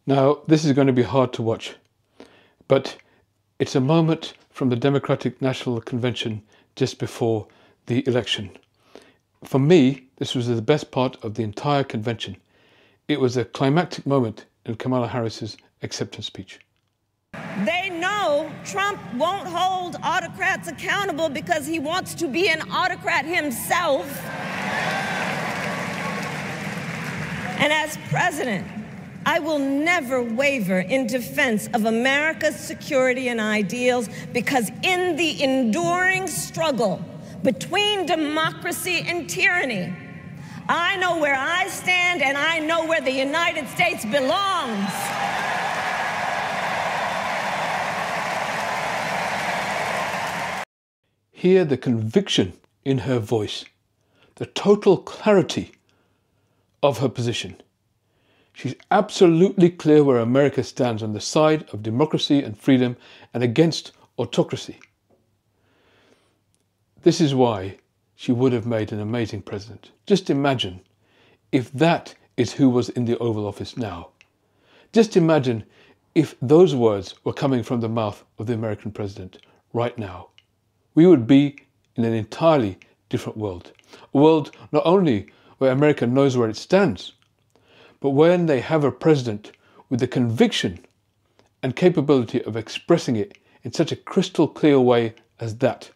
Now, this is going to be hard to watch, but it's a moment from the Democratic National Convention just before the election. For me, this was the best part of the entire convention. It was a climactic moment in Kamala Harris's acceptance speech. They know Trump won't hold autocrats accountable because he wants to be an autocrat himself. And as president, I will never waver in defense of America's security and ideals, because in the enduring struggle between democracy and tyranny, I know where I stand and I know where the United States belongs. Hear the conviction in her voice, the total clarity of her position. She's absolutely clear where America stands on the side of democracy and freedom and against autocracy. This is why she would have made an amazing president. Just imagine if that is who was in the Oval Office now. Just imagine if those words were coming from the mouth of the American president right now. We would be in an entirely different world. A world not only where America knows where it stands, but when they have a president with the conviction and capability of expressing it in such a crystal clear way as that.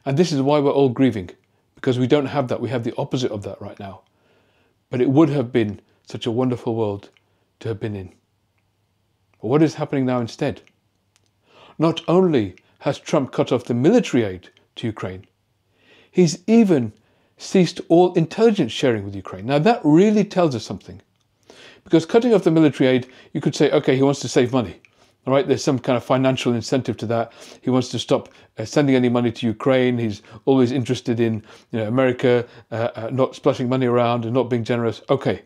And this is why we're all grieving, because we don't have that. We have the opposite of that right now. But it would have been such a wonderful world to have been in. But what is happening now instead? Not only has Trump cut off the military aid to Ukraine, he's even ceased all intelligence sharing with Ukraine. Now that really tells us something. Because cutting off the military aid, you could say, okay, he wants to save money. All right, there's some kind of financial incentive to that. He wants to stop sending any money to Ukraine. He's always interested in America not splashing money around and not being generous. Okay.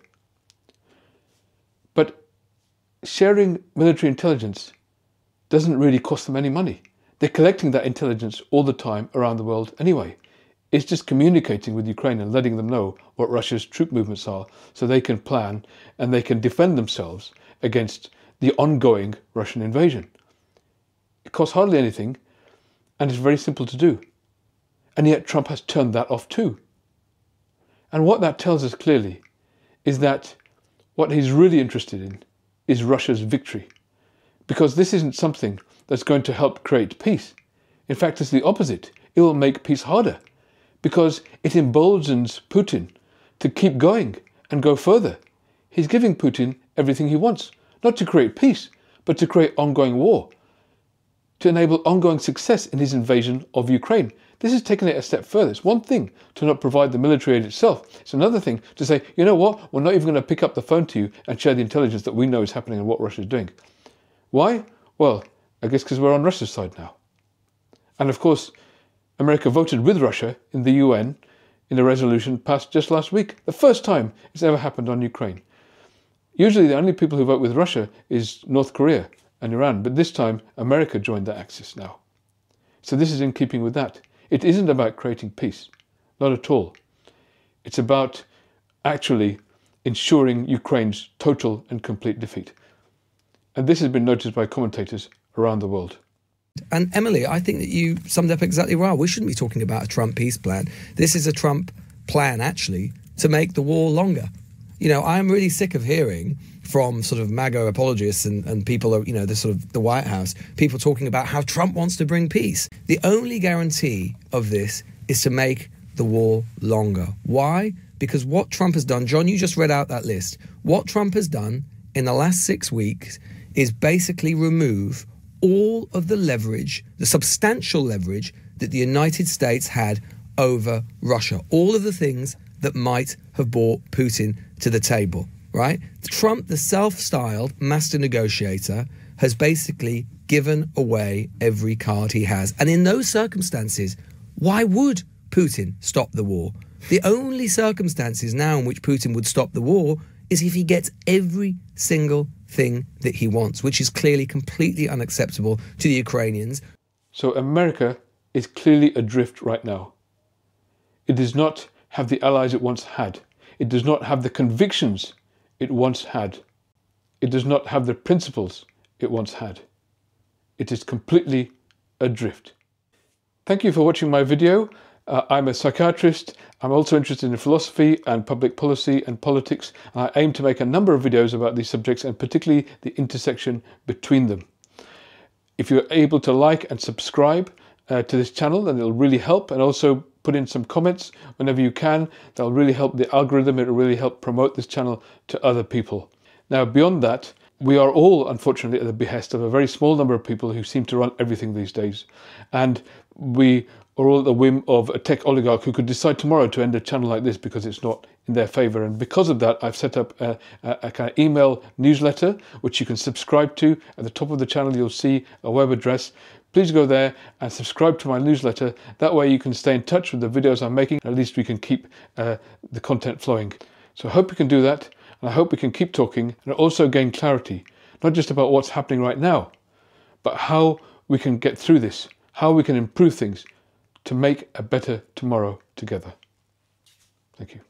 But sharing military intelligence doesn't really cost them any money. They're collecting that intelligence all the time around the world anyway. It's just communicating with Ukraine and letting them know what Russia's troop movements are so they can plan and they can defend themselves against the ongoing Russian invasion. It costs hardly anything and it's very simple to do. And yet Trump has turned that off too. And what that tells us clearly is that what he's really interested in is Russia's victory. Because this isn't something that's going to help create peace. In fact, it's the opposite. It will make peace harder, because it emboldens Putin to keep going and go further. He's giving Putin everything he wants, not to create peace, but to create ongoing war, to enable ongoing success in his invasion of Ukraine. This is taking it a step further. It's one thing to not provide the military aid itself. It's another thing to say, you know what, we're not even going to pick up the phone to you and share the intelligence that we know is happening and what Russia is doing. Why? Well, I guess because we're on Russia's side now. And of course, America voted with Russia in the UN in a resolution passed just last week. The first time it's ever happened on Ukraine. Usually the only people who vote with Russia is North Korea and Iran, but this time America joined the axis now. So this is in keeping with that. It isn't about creating peace, not at all. It's about actually ensuring Ukraine's total and complete defeat. And this has been noticed by commentators around the world. And Emily, I think that you summed up exactly right. We shouldn't be talking about a Trump peace plan. This is a Trump plan, actually, to make the war longer. You know, I'm really sick of hearing from sort of MAGA apologists and people, the sort of the White House, people talking about how Trump wants to bring peace. The only guarantee of this is to make the war longer. Why? Because what Trump has done, John, you just read out that list. What Trump has done in the last 6 weeks is basically remove all of the leverage, the substantial leverage that the United States had over Russia. All of the things that might have brought Putin to the table, right? Trump, the self-styled master negotiator, has basically given away every card he has. And in those circumstances, why would Putin stop the war? The only circumstances now in which Putin would stop the war is if he gets every single thing that he wants, which is clearly completely unacceptable to the Ukrainians. So America is clearly adrift right now. It does not have the allies it once had. It does not have the convictions it once had. it does not have the principles it once had. It is completely adrift. Thank you for watching my video. I'm a psychiatrist. I'm also interested in philosophy and public policy and politics. And I aim to make a number of videos about these subjects and particularly the intersection between them. If you're able to like and subscribe to this channel, then it'll really help, and also put in some comments whenever you can. That'll really help the algorithm. It'll really help promote this channel to other people. Now, beyond that, we are all, unfortunately, at the behest of a very small number of people who seem to run everything these days. And we are all at the whim of a tech oligarch who could decide tomorrow to end a channel like this because it's not in their favour. And because of that, I've set up a kind of email newsletter, which you can subscribe to. At the top of the channel, you'll see a web address. Please go there and subscribe to my newsletter. That way you can stay in touch with the videos I'm making. At least we can keep the content flowing. So I hope you can do that. And I hope we can keep talking and also gain clarity, not just about what's happening right now, but how we can get through this, how we can improve things to make a better tomorrow together. Thank you.